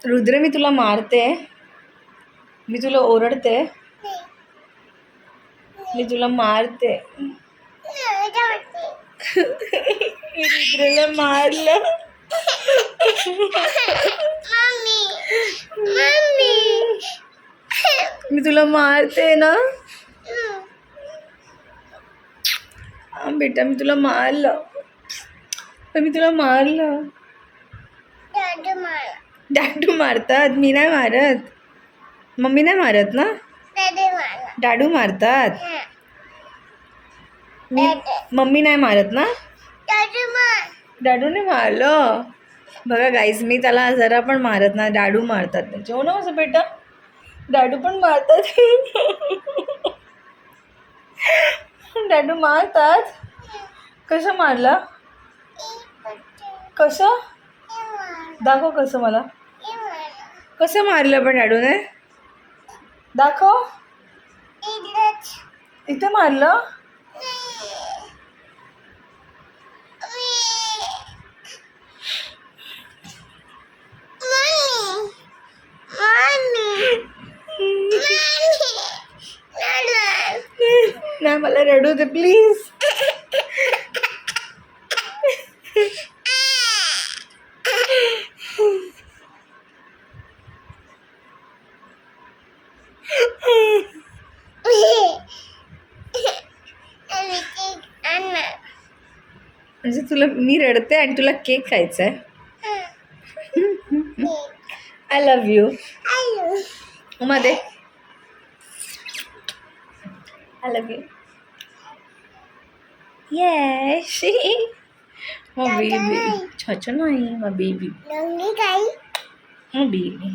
रुद्र मी तुला मारते, मी तुला ओरडते, मी तुला मारते. मी रुद्रला मारलं. मी तुला मारते ना. हा बेटा मी तुला मारलं, मी तुला मारलं. डाडू मारतात, मी नाही मारत. मम्मी नाही मारत ना, डाडू मारतात. मी मम्मी नाही मारत ना, डाडूने मारलं. बघा गाईज, मी त्याला जरा पण मारत ना, डाडू मारतात त्याचे. हो ना माझं बेटा, डाडू पण मारतात. डाडू मारतात. कसं मारलं, कसं दाखव, कसं मला कसं मारलं पण डाडूने, दाखव. इथे मारलं. नाही मला रडू दे प्लीज. म्हणजे तुला मी रडते आणि तुला केक खायचा आहे. I love you. मध्ये I love you. Yes. My baby. Chacha nahi, my baby. My baby.